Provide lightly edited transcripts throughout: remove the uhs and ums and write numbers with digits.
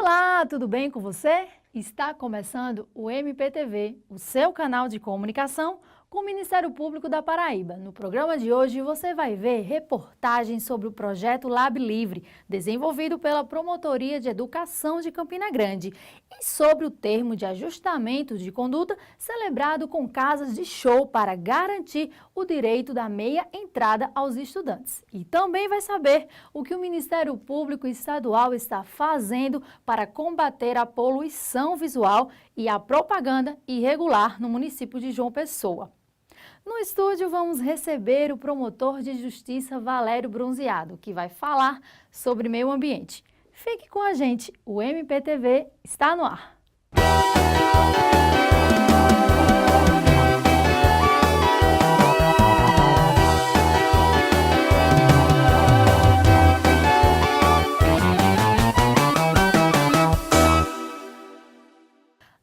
Olá, tudo bem com você? Está começando o MPTV, o seu canal de comunicação com o Ministério Público da Paraíba. No programa de hoje você vai ver reportagens sobre o projeto Lab Livre, desenvolvido pela Promotoria de Educação de Campina Grande, e sobre o termo de ajustamento de conduta celebrado com casas de show para garantir o direito da meia entrada aos estudantes. E também vai saber o que o Ministério Público Estadual está fazendo para combater a poluição visual e a propaganda irregular no município de João Pessoa. No estúdio vamos receber o promotor de justiça Valério Bronzeado, que vai falar sobre meio ambiente. Fique com a gente, o MPTV está no ar.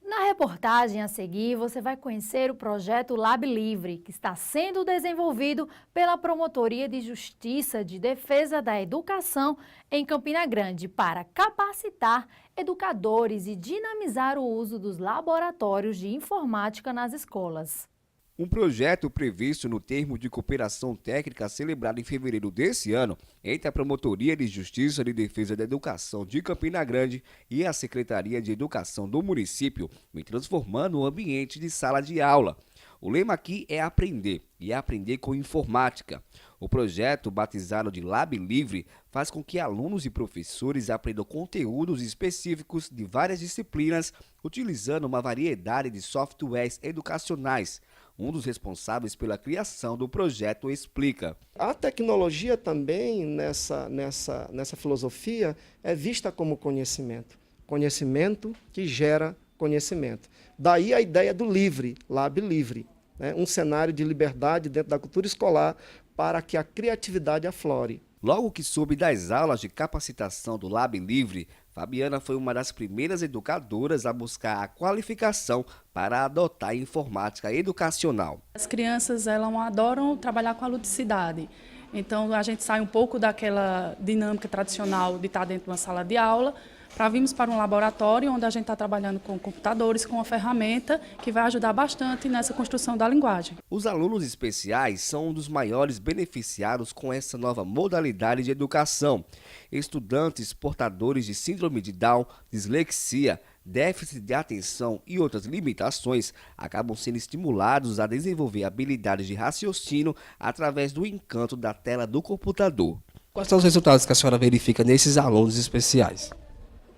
Na reportagem a seguir, você vai conhecer o projeto Lab Livre, que está sendo desenvolvido pela Promotoria de Justiça de Defesa da Educação em Campina Grande para capacitar educadores e dinamizar o uso dos laboratórios de informática nas escolas. Um projeto previsto no termo de cooperação técnica celebrado em fevereiro desse ano entre a Promotoria de Justiça de Defesa da Educação de Campina Grande e a Secretaria de Educação do município, vem transformando o ambiente de sala de aula. O lema aqui é aprender, e aprender com informática. O projeto, batizado de Lab Livre, faz com que alunos e professores aprendam conteúdos específicos de várias disciplinas, utilizando uma variedade de softwares educacionais. Um dos responsáveis pela criação do projeto explica. A tecnologia também, nessa filosofia, é vista como conhecimento. Conhecimento que gera conhecimento. Daí a ideia do livre, Lab Livre, né? Um cenário de liberdade dentro da cultura escolar para que a criatividade aflore. Logo que soube das aulas de capacitação do Lab Livre, Fabiana foi uma das primeiras educadoras a buscar a qualificação para adotar a informática educacional. As crianças elas adoram trabalhar com a ludicidade. Então a gente sai um pouco daquela dinâmica tradicional de estar dentro de uma sala de aula, para virmos para um laboratório onde a gente está trabalhando com computadores, com uma ferramenta que vai ajudar bastante nessa construção da linguagem. Os alunos especiais são um dos maiores beneficiados com essa nova modalidade de educação. Estudantes portadores de síndrome de Down, dislexia, déficit de atenção e outras limitações acabam sendo estimulados a desenvolver habilidades de raciocínio através do encanto da tela do computador. Quais são os resultados que a senhora verifica nesses alunos especiais?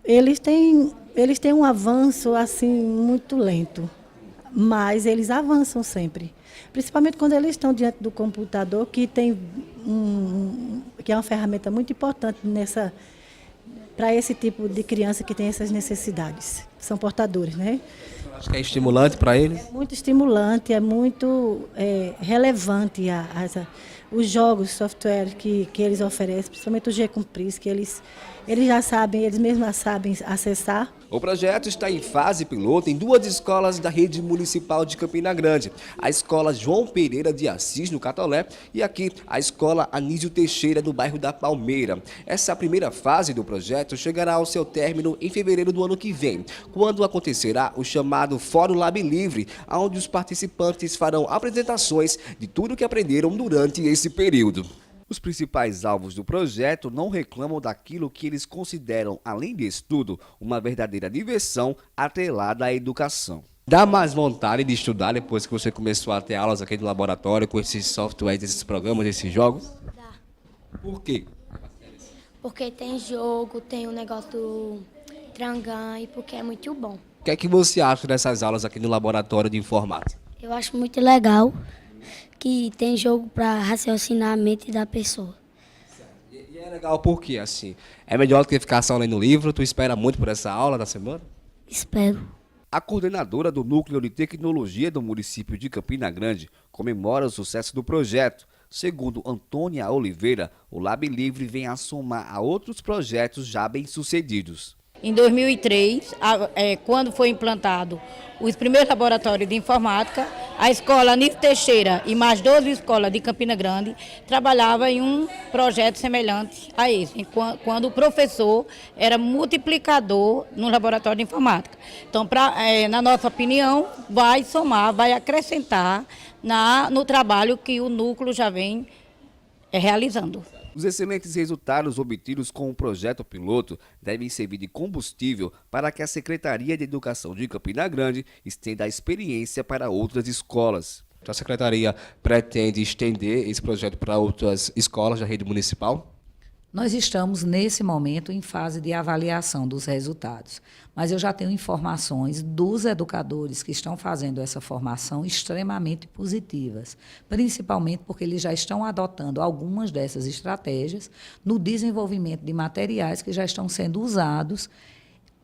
Eles têm um avanço assim muito lento, mas eles avançam sempre. Principalmente quando eles estão diante do computador, que que é uma ferramenta muito importante para esse tipo de criança que tem essas necessidades. São portadores, né? Acho que é estimulante para eles? É muito estimulante, é muito relevante os jogos, software que eles oferecem, principalmente o G-Compris, que eles já sabem, eles mesmos sabem acessar. O projeto está em fase piloto em duas escolas da rede municipal de Campina Grande. A escola João Pereira de Assis, no Catolé, e aqui a escola Anísio Teixeira, no bairro da Palmeira. Essa primeira fase do projeto chegará ao seu término em fevereiro do ano que vem, quando acontecerá o chamado Fórum Lab Livre, onde os participantes farão apresentações de tudo que aprenderam durante esse período. Os principais alvos do projeto não reclamam daquilo que eles consideram, além de estudo, uma verdadeira diversão atrelada à educação. Dá mais vontade de estudar depois que você começou a ter aulas aqui no laboratório com esses softwares, esses programas, esses jogos? Dá. Por quê? Porque tem jogo, tem o negócio do Trangan e porque é muito bom. O que é que você acha dessas aulas aqui no laboratório de informática? Eu acho muito legal que tem jogo para raciocinar a mente da pessoa. E é legal porque, assim, é melhor do que ficar só lendo livro? Tu espera muito por essa aula da semana? Espero. A coordenadora do Núcleo de Tecnologia do município de Campina Grande comemora o sucesso do projeto. Segundo Antônia Oliveira, o Lab Livre vem a somar a outros projetos já bem-sucedidos. Em 2003, quando foi implantado os primeiros laboratórios de informática, a escola Anísio Teixeira e mais 12 escolas de Campina Grande trabalhavam em um projeto semelhante a esse, quando o professor era multiplicador no laboratório de informática. Então, na nossa opinião, vai somar, vai acrescentar no trabalho que o núcleo já vem realizando. Os excelentes resultados obtidos com o projeto piloto devem servir de combustível para que a Secretaria de Educação de Campina Grande estenda a experiência para outras escolas. A Secretaria pretende estender esse projeto para outras escolas da rede municipal? Nós estamos, nesse momento, em fase de avaliação dos resultados, mas eu já tenho informações dos educadores que estão fazendo essa formação extremamente positivas, principalmente porque eles já estão adotando algumas dessas estratégias no desenvolvimento de materiais que já estão sendo usados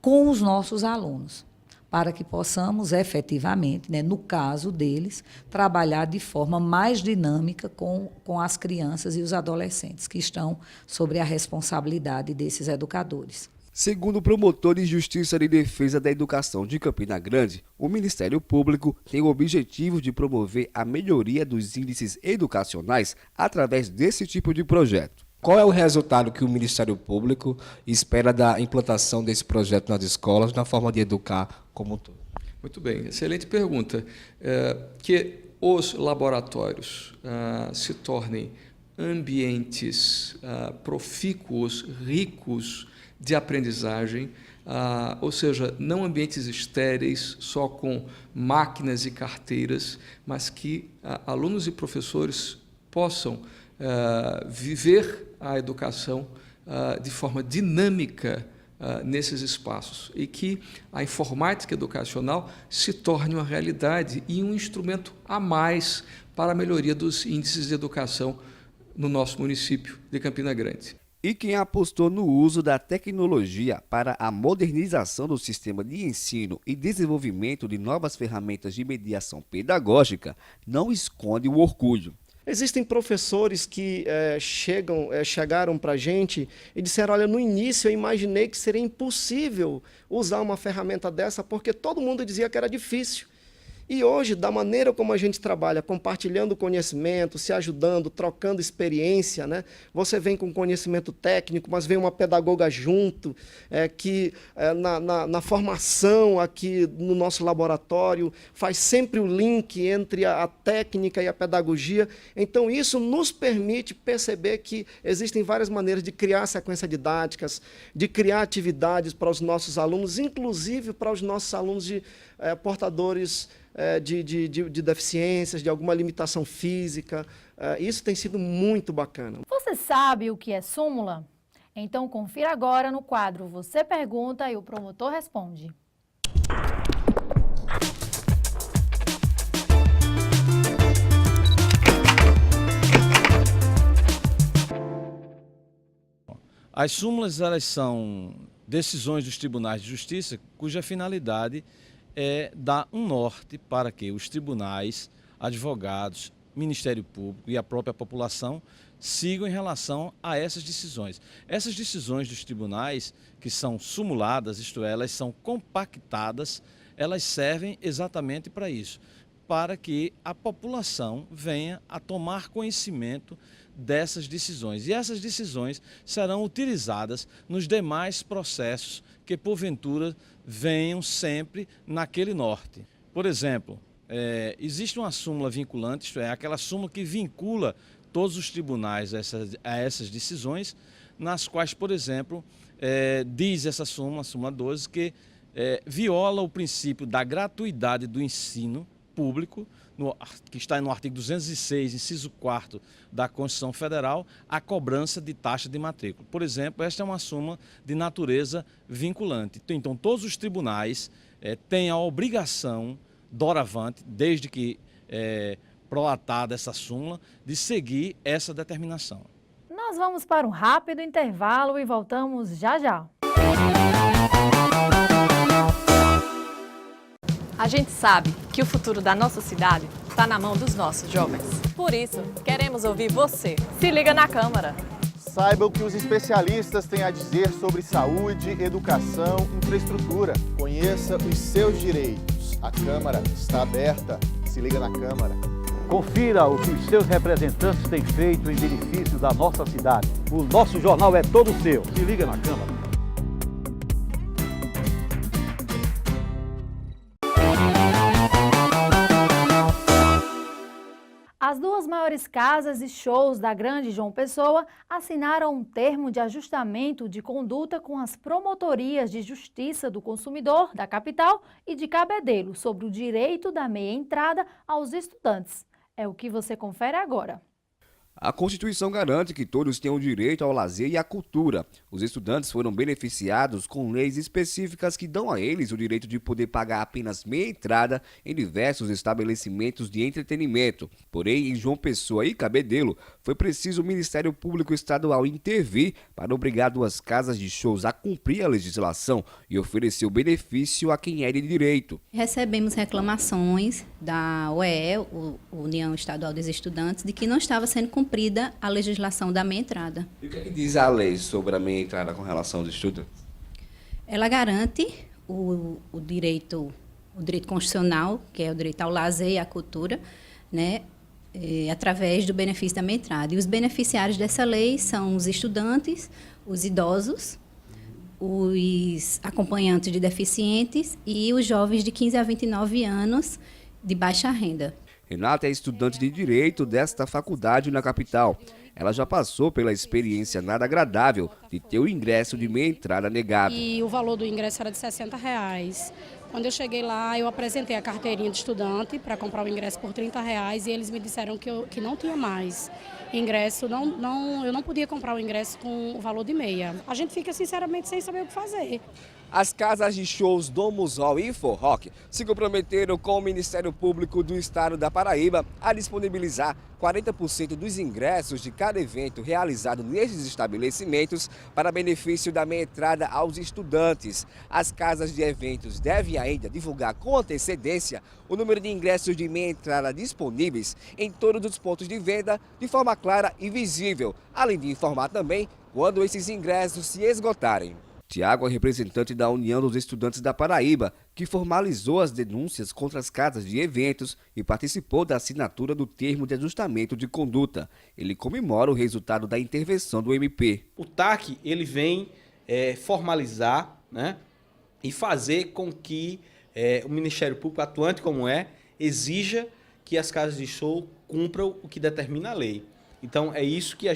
com os nossos alunos, para que possamos efetivamente, no caso deles, trabalhar de forma mais dinâmica com as crianças e os adolescentes, que estão sobre a responsabilidade desses educadores. Segundo o promotor de Justiça de Defesa da Educação de Campina Grande, o Ministério Público tem o objetivo de promover a melhoria dos índices educacionais através desse tipo de projeto. Qual é o resultado que o Ministério Público espera da implantação desse projeto nas escolas, na forma de educar como um todo? Muito bem, excelente pergunta. Que os laboratórios se tornem ambientes profícuos, ricos de aprendizagem, ou seja, não ambientes estéreis, só com máquinas e carteiras, mas que alunos e professores possam viver a educação de forma dinâmica nesses espaços e que a informática educacional se torne uma realidade e um instrumento a mais para a melhoria dos índices de educação no nosso município de Campina Grande. E quem apostou no uso da tecnologia para a modernização do sistema de ensino e desenvolvimento de novas ferramentas de mediação pedagógica não esconde o orgulho. Existem professores que chegaram para a gente e disseram, olha, no início eu imaginei que seria impossível usar uma ferramenta dessa porque todo mundo dizia que era difícil. E hoje, da maneira como a gente trabalha, compartilhando conhecimento, se ajudando, trocando experiência, você vem com conhecimento técnico, mas vem uma pedagoga junto, que na formação aqui no nosso laboratório faz sempre o link entre a técnica e a pedagogia. Então, isso nos permite perceber que existem várias maneiras de criar sequências didáticas, de criar atividades para os nossos alunos, inclusive para os nossos alunos portadores de deficiências, de alguma limitação física. Isso tem sido muito bacana. Você sabe o que é súmula? Então confira agora no quadro Você Pergunta e o promotor responde. As súmulas, elas são decisões dos tribunais de justiça cuja finalidade é dar um norte para que os tribunais, advogados, Ministério Público e a própria população sigam em relação a essas decisões. Essas decisões dos tribunais, que são sumuladas, isto é, elas são compactadas, elas servem exatamente para isso, para que a população venha a tomar conhecimento dessas decisões. E essas decisões serão utilizadas nos demais processos que, porventura, venham sempre naquele norte. Por exemplo, existe uma súmula vinculante, isto é, aquela súmula que vincula todos os tribunais a essas decisões, nas quais, por exemplo, diz essa súmula, a súmula 12, que viola o princípio da gratuidade do ensino público, que está no artigo 206, inciso 4 da Constituição Federal, a cobrança de taxa de matrícula. Por exemplo, esta é uma súmula de natureza vinculante. Então, todos os tribunais têm a obrigação, doravante, desde que prolatada essa súmula, de seguir essa determinação. Nós vamos para um rápido intervalo e voltamos já já. A gente sabe que o futuro da nossa cidade está na mão dos nossos jovens. Por isso, queremos ouvir você. Se liga na Câmara. Saiba o que os especialistas têm a dizer sobre saúde, educação, infraestrutura. Conheça os seus direitos. A Câmara está aberta. Se liga na Câmara. Confira o que os seus representantes têm feito em benefício da nossa cidade. O nosso jornal é todo seu. Se liga na Câmara. As duas maiores casas de shows da Grande João Pessoa assinaram um termo de ajustamento de conduta com as promotorias de justiça do consumidor da capital e de Cabedelo sobre o direito da meia entrada aos estudantes. É o que você confere agora. A Constituição garante que todos tenham direito ao lazer e à cultura. Os estudantes foram beneficiados com leis específicas que dão a eles o direito de poder pagar apenas meia entrada em diversos estabelecimentos de entretenimento. Porém, em João Pessoa e Cabedelo, foi preciso o Ministério Público Estadual intervir para obrigar duas casas de shows a cumprir a legislação e oferecer o benefício a quem é de direito. Recebemos reclamações da OEE, União Estadual dos Estudantes, de que não estava sendo cumprida a legislação da meia entrada. E o que é que diz a lei sobre a meia entrada com relação aos estudantes? Ela garante o direito constitucional, que é o direito ao lazer e à cultura, né, através do benefício da meia entrada. E os beneficiários dessa lei são os estudantes, os idosos, os acompanhantes de deficientes e os jovens de 15 a 29 anos de baixa renda. Renata é estudante de Direito desta faculdade na capital. Ela já passou pela experiência nada agradável de ter o ingresso de meia entrada negado. E o valor do ingresso era de R$60. Quando eu cheguei lá, eu apresentei a carteirinha de estudante para comprar o ingresso por R$30 e eles me disseram que não tinha mais ingresso, eu não podia comprar o ingresso com o valor de meia. A gente fica, sinceramente, sem saber o que fazer. As casas de shows Domus Hall e InfoRock se comprometeram com o Ministério Público do Estado da Paraíba a disponibilizar 40% dos ingressos de cada evento realizado nesses estabelecimentos para benefício da meia entrada aos estudantes. As casas de eventos devem ainda divulgar com antecedência o número de ingressos de meia entrada disponíveis em todos os pontos de venda de forma clara e visível, além de informar também quando esses ingressos se esgotarem. Tiago é representante da União dos Estudantes da Paraíba, que formalizou as denúncias contra as casas de eventos e participou da assinatura do termo de ajustamento de conduta. Ele comemora o resultado da intervenção do MP. O TAC ele vem formalizar, né, e fazer com que o Ministério Público, atuante como exija que as casas de show cumpram o que determina a lei. Então é isso que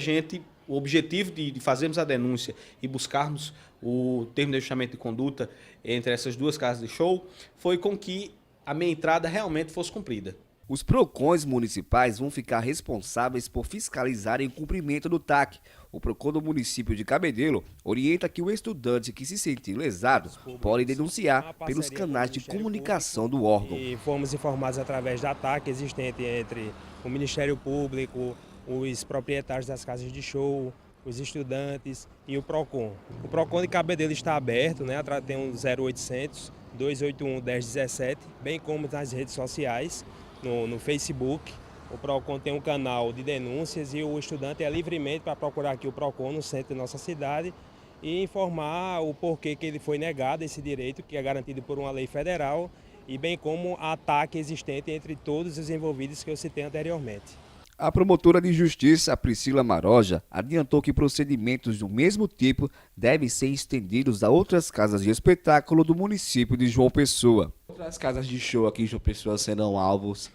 o objetivo de fazermos a denúncia e buscarmos o termo de ajustamento de conduta entre essas duas casas de show foi com que a meia entrada realmente fosse cumprida. Os PROCONs municipais vão ficar responsáveis por fiscalizarem o cumprimento do TAC. O PROCON do município de Cabedelo orienta que o estudante que se sentir lesado pode denunciar pelos canais de comunicação do órgão. E fomos informados através da TAC existente entre o Ministério Público, os proprietários das casas de show, os estudantes e o PROCON. O PROCON de Cabedelo está aberto, né? Tem um 0800 281 1017, bem como nas redes sociais, no Facebook. O PROCON tem um canal de denúncias e o estudante é livremente para procurar aqui o PROCON no centro da nossa cidade e informar o porquê que ele foi negado esse direito, que é garantido por uma lei federal, e bem como a TAC existente entre todos os envolvidos que eu citei anteriormente. A promotora de justiça, Priscila Maroja, adiantou que procedimentos do mesmo tipo devem ser estendidos a outras casas de espetáculo do município de João Pessoa. Outras casas de show aqui em João Pessoa serão alvos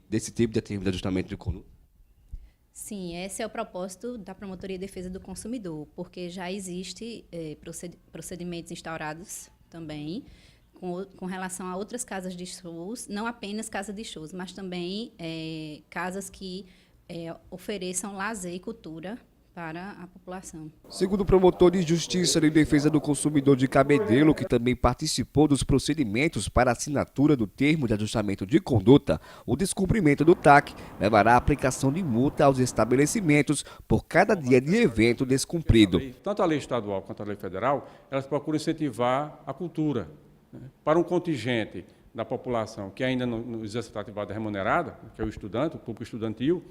desse tipo de termo de ajustamento de conduta? Sim, esse é o propósito da Promotoria de Defesa do Consumidor, porque já existe procedimentos instaurados também com relação a outras casas de shows, não apenas casas de shows, mas também casas que ofereçam lazer e cultura para a população. Segundo o promotor de Justiça de Defesa do Consumidor de Cabedelo, que também participou dos procedimentos para a assinatura do termo de ajustamento de conduta, o descumprimento do TAC levará à aplicação de multa aos estabelecimentos por cada dia de evento descumprido. Tanto a lei estadual quanto a lei federal, elas procuram incentivar a cultura, né, para um contingente da população que ainda não exerce atividade remunerada, que é o estudante, o público estudantil.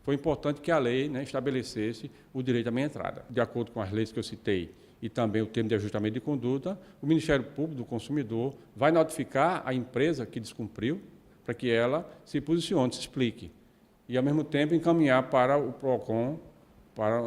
foi importante que a lei, né, estabelecesse o direito à meia entrada. De acordo com as leis que eu citei e também o termo de ajustamento de conduta, o Ministério Público do Consumidor vai notificar a empresa que descumpriu para que ela se posicione, se explique. E, ao mesmo tempo, encaminhar para o PROCON para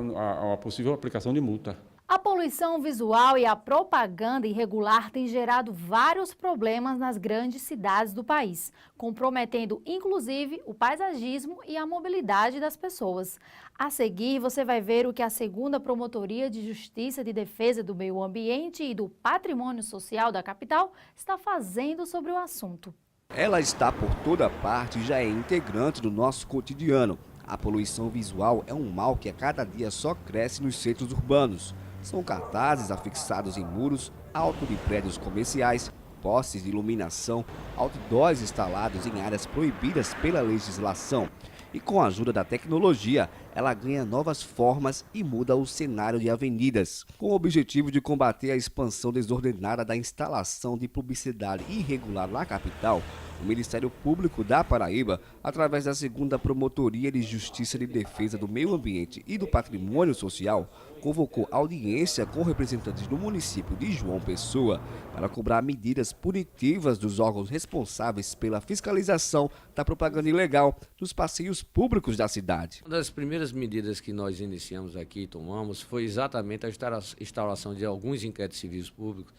a possível aplicação de multa. A poluição visual e a propaganda irregular têm gerado vários problemas nas grandes cidades do país, comprometendo inclusive o paisagismo e a mobilidade das pessoas. A seguir, você vai ver o que a 2ª Promotoria de Justiça de Defesa do Meio Ambiente e do Patrimônio Social da capital está fazendo sobre o assunto. Ela está por toda parte e já é integrante do nosso cotidiano. A poluição visual é um mal que a cada dia só cresce nos centros urbanos. São cartazes afixados em muros, alto de prédios comerciais, postes de iluminação, outdoors instalados em áreas proibidas pela legislação. E com a ajuda da tecnologia, ela ganha novas formas e muda o cenário de avenidas. Com o objetivo de combater a expansão desordenada da instalação de publicidade irregular na capital, o Ministério Público da Paraíba, através da 2ª Promotoria de Justiça de Defesa do Meio Ambiente e do Patrimônio Social, convocou audiência com representantes do município de João Pessoa para cobrar medidas punitivas dos órgãos responsáveis pela fiscalização da propaganda ilegal dos passeios públicos da cidade. Uma das primeiras medidas que nós iniciamos aqui e tomamos foi exatamente a instalação de alguns inquéritos civis públicos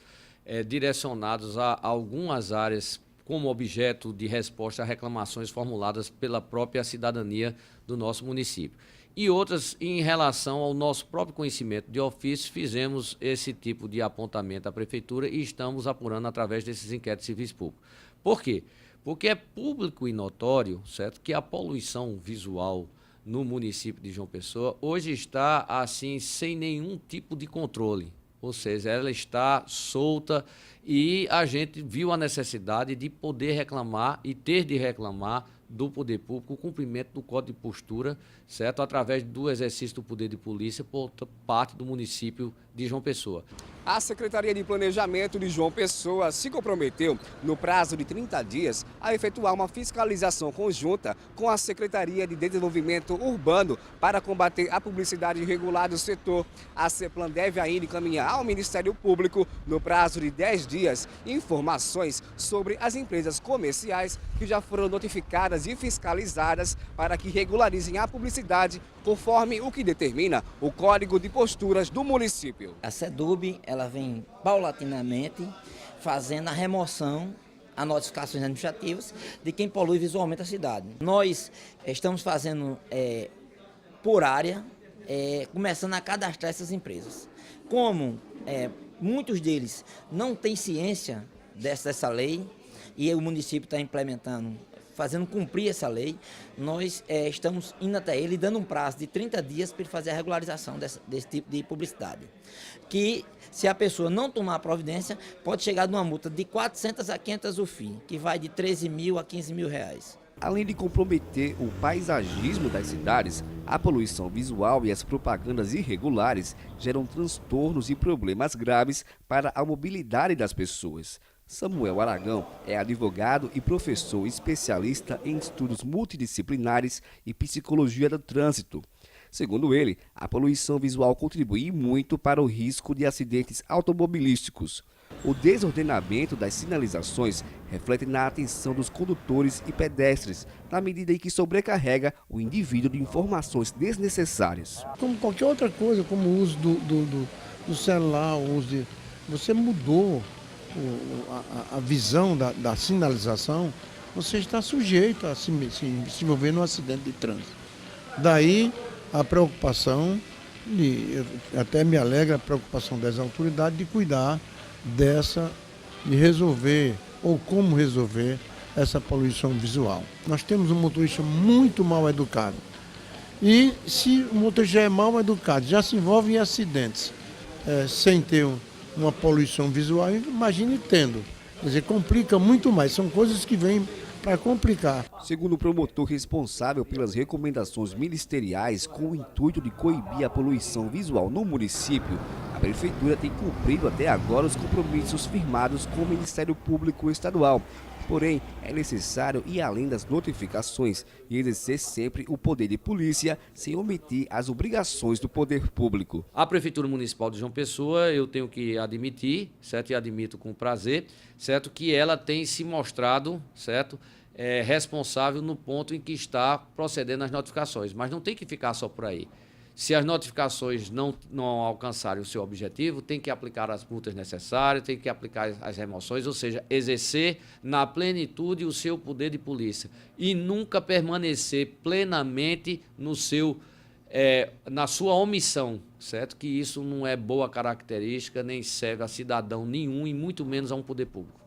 direcionados a algumas áreas como objeto de resposta a reclamações formuladas pela própria cidadania do nosso município. E outras em relação ao nosso próprio conhecimento de ofício, fizemos esse tipo de apontamento à Prefeitura e estamos apurando através desses inquéritos civis públicos. Por quê? Porque é público e notório, certo, que a poluição visual no município de João Pessoa hoje está assim sem nenhum tipo de controle. Ou seja, ela está solta e a gente viu a necessidade de poder reclamar e ter de reclamar do poder público o cumprimento do Código de Postura, certo? Através do exercício do poder de polícia por parte do município de João Pessoa. A Secretaria de Planejamento de João Pessoa se comprometeu, no prazo de 30 dias, a efetuar uma fiscalização conjunta com a Secretaria de Desenvolvimento Urbano para combater a publicidade irregular do setor. A CEPLAN deve ainda encaminhar ao Ministério Público, no prazo de 10 dias, informações sobre as empresas comerciais que já foram notificadas e fiscalizadas para que regularizem a publicidade conforme o que determina o Código de Posturas do município. A SEDUB, ela vem paulatinamente fazendo a remoção, a notificações administrativas de quem polui visualmente a cidade. Nós estamos fazendo por área, começando a cadastrar essas empresas. Como muitos deles não têm ciência dessa lei e o município está implementando, fazendo cumprir essa lei, nós estamos indo até ele, dando um prazo de 30 dias para ele fazer a regularização desse tipo de publicidade. Que, se a pessoa não tomar a providência, pode chegar numa multa de 400 a 500 UFI, que vai de 13 mil a 15 mil reais. Além de comprometer o paisagismo das cidades, a poluição visual e as propagandas irregulares geram transtornos e problemas graves para a mobilidade das pessoas. Samuel Aragão é advogado e professor especialista em estudos multidisciplinares e psicologia do trânsito. Segundo ele, a poluição visual contribui muito para o risco de acidentes automobilísticos. O desordenamento das sinalizações reflete na atenção dos condutores e pedestres, na medida em que sobrecarrega o indivíduo de informações desnecessárias. Como qualquer outra coisa, como o uso do celular, o uso de... Você mudou a visão da sinalização, você está sujeito a se envolver num acidente de trânsito. Daí a preocupação, até me alegra a preocupação das autoridades de cuidar de resolver, ou como resolver, essa poluição visual. Nós temos um motorista muito mal educado. E se o motorista já é mal educado, já se envolve em acidentes, sem ter uma poluição visual, imagine tendo. Quer dizer, complica muito mais. São coisas que vêm para complicar. Segundo o promotor responsável pelas recomendações ministeriais com o intuito de coibir a poluição visual no município, A Prefeitura tem cumprido até agora os compromissos firmados com o Ministério Público Estadual. Porém, é necessário ir além das notificações e exercer sempre o poder de polícia sem omitir as obrigações do poder público. A Prefeitura Municipal de João Pessoa, eu tenho que admitir, certo? E admito com prazer, certo? Que ela tem se mostrado, certo? Responsável no ponto em que está procedendo as notificações, mas não tem que ficar só por aí. Se as notificações não alcançarem o seu objetivo, tem que aplicar as multas necessárias, tem que aplicar as remoções, ou seja, exercer na plenitude o seu poder de polícia e nunca permanecer plenamente na sua omissão, certo? Que isso não é boa característica, nem serve a cidadão nenhum e muito menos a um poder público.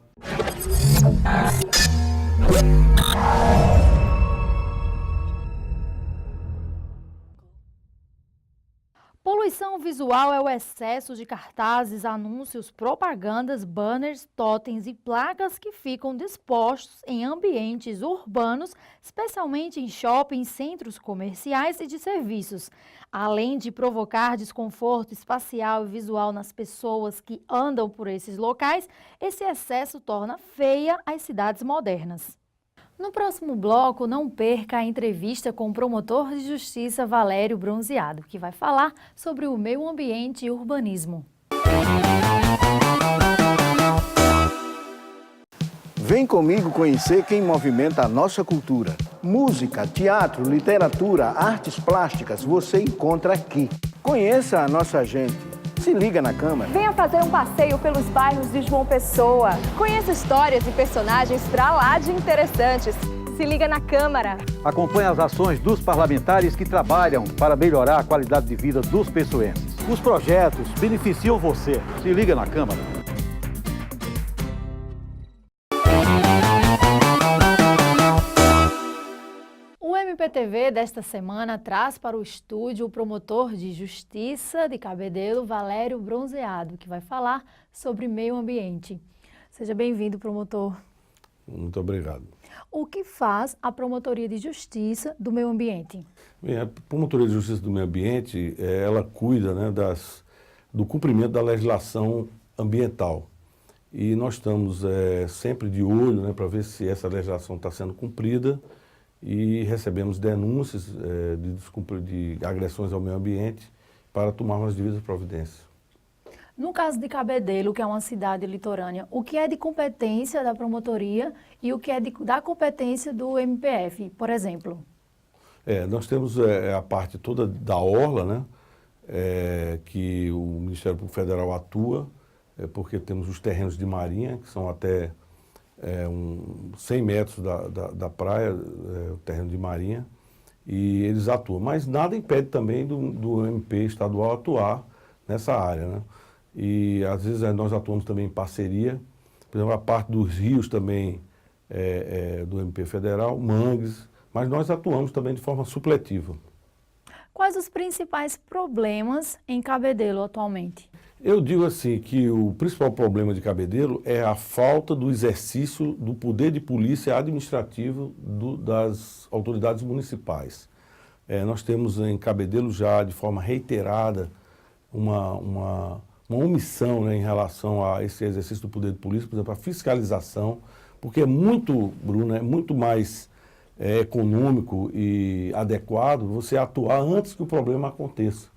Poluição visual é o excesso de cartazes, anúncios, propagandas, banners, totens e placas que ficam dispostos em ambientes urbanos, especialmente em shoppings, centros comerciais e de serviços. Além de provocar desconforto espacial e visual nas pessoas que andam por esses locais, esse excesso torna feia as cidades modernas. No próximo bloco, não perca a entrevista com o promotor de justiça Valério Bronzeado, que vai falar sobre o meio ambiente e urbanismo. Vem comigo conhecer quem movimenta a nossa cultura. Música, teatro, literatura, artes plásticas, você encontra aqui. Conheça a nossa gente. Se liga na Câmara. Venha fazer um passeio pelos bairros de João Pessoa. Conheça histórias e personagens pra lá de interessantes. Se liga na Câmara. Acompanhe as ações dos parlamentares que trabalham para melhorar a qualidade de vida dos pessoenses. Os projetos beneficiam você. Se liga na Câmara. O MPTV desta semana traz para o estúdio o promotor de justiça de Cabedelo, Valério Bronzeado, que vai falar sobre meio ambiente. Seja bem-vindo, promotor. Muito obrigado. O que faz a Promotoria de Justiça do Meio Ambiente? Bem, a Promotoria de Justiça do Meio Ambiente, ela cuida, né, do cumprimento da legislação ambiental. E nós estamos sempre de olho, né, para ver se essa legislação está sendo cumprida e recebemos denúncias de agressões ao meio ambiente para tomarmos as devidas providências. No caso de Cabedelo, que é uma cidade litorânea, o que é de competência da promotoria e o que é da competência do MPF, por exemplo? Nós temos a parte toda da orla, né, que o Ministério Público Federal atua, porque temos os terrenos de marinha, que são até 100 metros da praia, o terreno de marinha, e eles atuam. Mas nada impede também do MP estadual atuar nessa área, né? E às vezes nós atuamos também em parceria, por exemplo, a parte dos rios também do MP federal, mangues, mas nós atuamos também de forma supletiva. Quais os principais problemas em Cabedelo atualmente? Eu digo assim que o principal problema de Cabedelo é a falta do exercício do poder de polícia administrativo das autoridades municipais. Nós temos em Cabedelo já de forma reiterada uma omissão, né, em relação a esse exercício do poder de polícia, por exemplo, a fiscalização, porque Bruno, é muito mais econômico e adequado você atuar antes que o problema aconteça.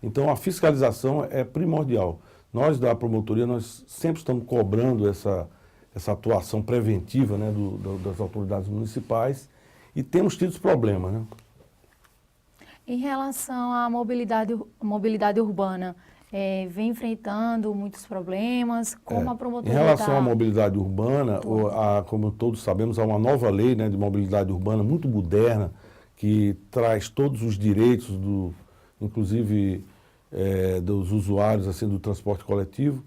Então, a fiscalização é primordial. Nós, da promotoria, nós sempre estamos cobrando essa atuação preventiva, né, das autoridades municipais e temos tido problemas, né? Em relação à mobilidade urbana, vem enfrentando muitos problemas, como a promotoria Em relação à mobilidade urbana, como todos sabemos, há uma nova lei, né, de mobilidade urbana muito moderna, que traz todos os direitos, inclusive dos usuários assim, do transporte coletivo.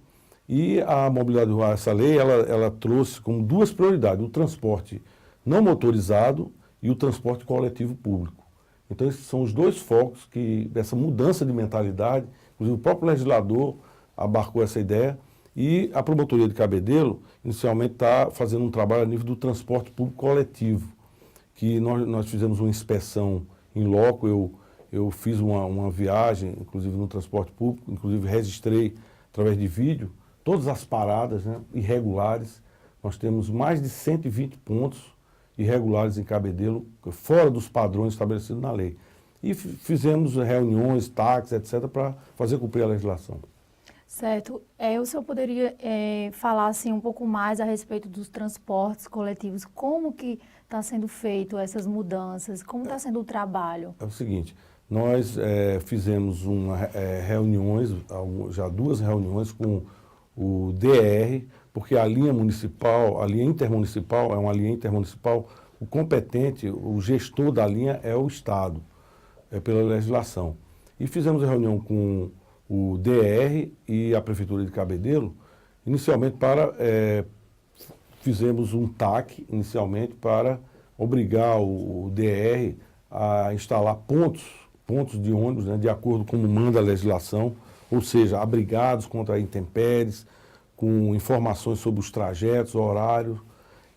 E a mobilidade urbana, essa lei, ela trouxe como duas prioridades, o transporte não motorizado e o transporte coletivo público. Então, esses são os dois focos dessa mudança de mentalidade. Inclusive, o próprio legislador abarcou essa ideia e a promotoria de Cabedelo, inicialmente, está fazendo um trabalho a nível do transporte público coletivo, que nós fizemos uma inspeção em loco, Eu fiz uma viagem, inclusive no transporte público, inclusive registrei através de vídeo todas as paradas, né, irregulares. Nós temos mais de 120 pontos irregulares em Cabedelo, fora dos padrões estabelecidos na lei. E fizemos reuniões, taxas, etc., para fazer cumprir a legislação. Certo. O senhor poderia falar assim, um pouco mais a respeito dos transportes coletivos? Como que está sendo feito essas mudanças? Como está sendo o trabalho? É o seguinte, nós fizemos reuniões, já 2 reuniões com o DR, porque a linha municipal, a linha intermunicipal, é uma linha intermunicipal, o competente, o gestor da linha é o Estado, pela legislação. E fizemos a reunião com o DR e a Prefeitura de Cabedelo, inicialmente fizemos um TAC, inicialmente, para obrigar o DR a instalar pontos de ônibus, né, de acordo com como manda a legislação, ou seja, abrigados contra intempéries, com informações sobre os trajetos, horários,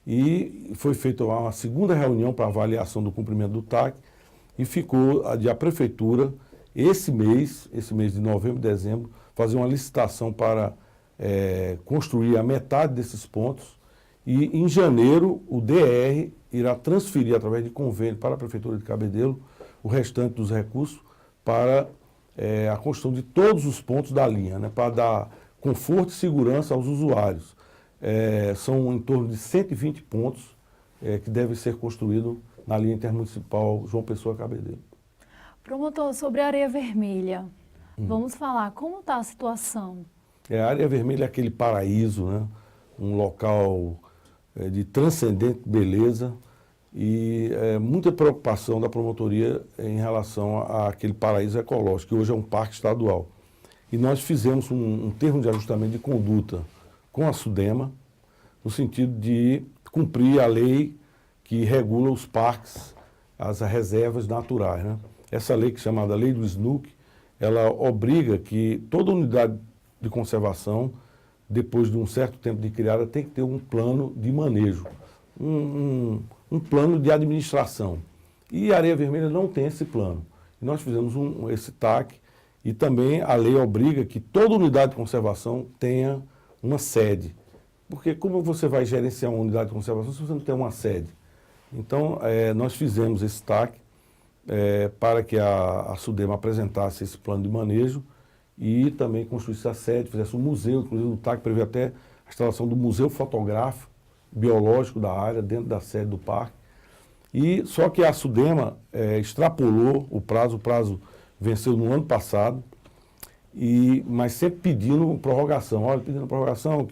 e foi feita uma segunda reunião para avaliação do cumprimento do TAC, e ficou a Prefeitura, esse mês de novembro e dezembro, fazer uma licitação para construir a metade desses pontos, e em janeiro o DR irá transferir, através de convênio para a Prefeitura de Cabedelo, o restante dos recursos para a construção de todos os pontos da linha, né, para dar conforto e segurança aos usuários. São em torno de 120 pontos que devem ser construídos na linha intermunicipal João Pessoa-Cabedelo. Promotor, sobre a Areia Vermelha, vamos falar, como está a situação? A Areia Vermelha é aquele paraíso, né, um local de transcendente beleza e muita preocupação da promotoria em relação àquele paraíso ecológico, que hoje é um parque estadual. E nós fizemos um termo de ajustamento de conduta com a SUDEMA, no sentido de cumprir a lei que regula os parques, as reservas naturais, né? Essa lei, que é chamada Lei do SNUC, ela obriga que toda unidade de conservação, depois de um certo tempo de criada, tem que ter um plano de manejo, um plano de administração. E a Areia Vermelha não tem esse plano. E nós fizemos esse TAC, e também a lei obriga que toda unidade de conservação tenha uma sede. Porque como você vai gerenciar uma unidade de conservação se você não tem uma sede? Então, nós fizemos esse TAC para que a SUDEMA apresentasse esse plano de manejo e também construísse a sede, fizesse um museu, inclusive o TAC prevê até a instalação do Museu Fotográfico Biológico da área, dentro da sede do parque. E só que a SUDEMA extrapolou o prazo venceu no ano passado, mas sempre pedindo prorrogação. Pedindo prorrogação,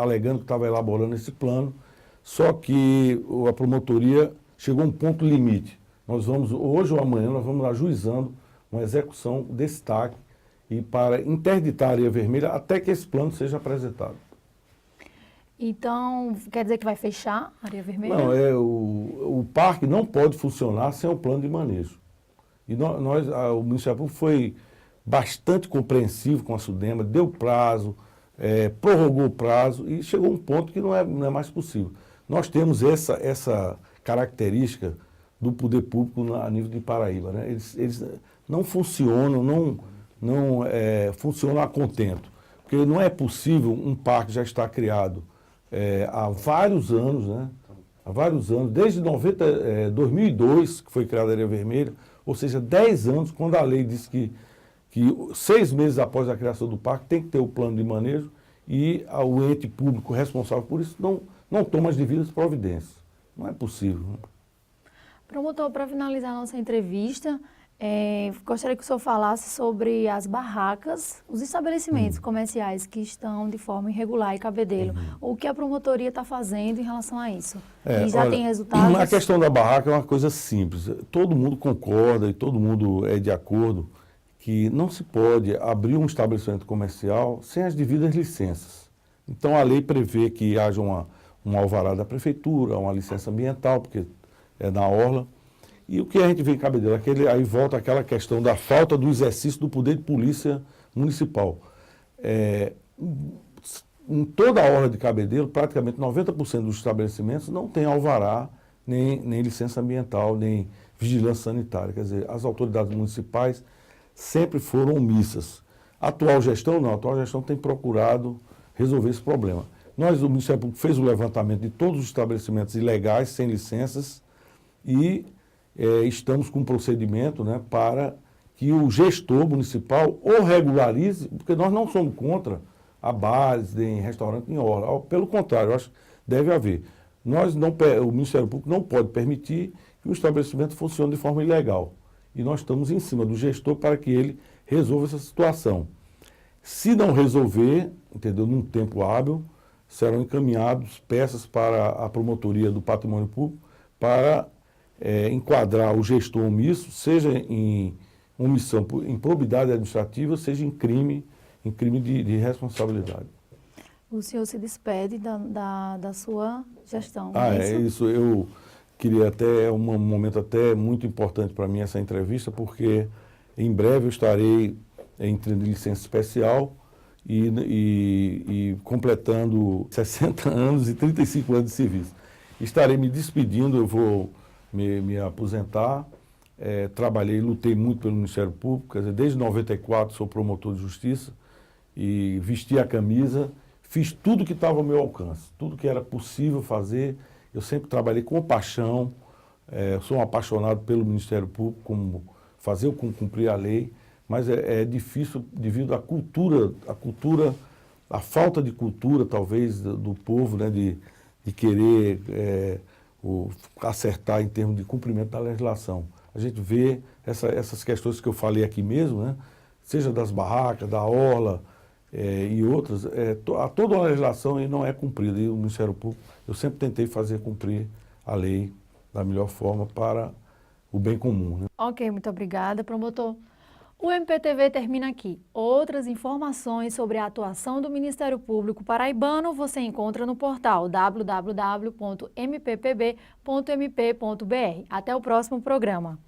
alegando que estava elaborando esse plano, só que a promotoria chegou a um ponto limite. Nós vamos, hoje ou amanhã, nós vamos ajuizando uma execução desse TAC e para interditar a Areia Vermelha até que esse plano seja apresentado. Então, quer dizer que vai fechar a Areia Vermelha? Não, o parque não pode funcionar sem o plano de manejo. E o Ministério Público foi bastante compreensivo com a SUDEMA, deu prazo, prorrogou o prazo e chegou a um ponto que não é mais possível. Nós temos essa característica do poder público a nível de Paraíba, né? Eles não funcionam, não funcionam a contento. Porque não é possível um parque já estar criado há vários anos, né? Há vários anos, desde 2002, que foi criada a Areia Vermelha, ou seja, 10 anos, quando a lei diz que 6 meses após a criação do parque tem que ter o plano de manejo e o ente público responsável por isso não toma as devidas providências. Não é possível. Né? Promotor, para finalizar a nossa entrevista, gostaria que o senhor falasse sobre as barracas, os estabelecimentos comerciais que estão de forma irregular em Cabedelo. O que a promotoria está fazendo em relação a isso? E já tem resultados? A questão da barraca é uma coisa simples. Todo mundo concorda e todo mundo é de acordo que não se pode abrir um estabelecimento comercial sem as devidas licenças. Então a lei prevê que haja um alvará da prefeitura, uma licença ambiental, porque é na orla. E o que a gente vê em Cabedelo, aí volta aquela questão da falta do exercício do poder de polícia municipal. Em toda a orla de Cabedelo, praticamente 90% dos estabelecimentos não tem alvará, nem licença ambiental, nem vigilância sanitária. Quer dizer, as autoridades municipais sempre foram omissas. A atual gestão não, a atual gestão tem procurado resolver esse problema. Nós, o Ministério Público, fez o levantamento de todos os estabelecimentos ilegais, sem licenças, e estamos com um procedimento, né, para que o gestor municipal ou regularize, porque nós não somos contra a bares, em restaurante, em hora. Pelo contrário, eu acho que deve haver. O Ministério Público não pode permitir que o estabelecimento funcione de forma ilegal. E nós estamos em cima do gestor para que ele resolva essa situação. Se não resolver, entendeu, num tempo hábil, serão encaminhados peças para a promotoria do patrimônio público para enquadrar o gestor omisso, seja em omissão por improbidade administrativa, seja em crime de responsabilidade. O senhor se despede da sua gestão. É isso. Eu queria é um momento até muito importante para mim essa entrevista, porque em breve eu estarei entrando em licença especial e completando 60 anos e 35 anos de serviço. Estarei me despedindo, eu vou me aposentar. Trabalhei, lutei muito pelo Ministério Público, quer dizer, desde 94 sou promotor de justiça e vesti a camisa, fiz tudo que estava ao meu alcance, tudo que era possível fazer. Eu sempre trabalhei com paixão, sou um apaixonado pelo Ministério Público, como cumprir a lei, mas é difícil devido à cultura, a falta de cultura, talvez, do povo, né, de querer acertar em termos de cumprimento da legislação. A gente vê essas questões que eu falei aqui mesmo, né, seja das barracas, da orla e outras, toda a legislação não é cumprida. E o Ministério Público, eu sempre tentei fazer cumprir a lei da melhor forma para o bem comum, né? Ok, muito obrigada, promotor. O MPTV termina aqui. Outras informações sobre a atuação do Ministério Público paraibano você encontra no portal www.mppb.mp.br. Até o próximo programa.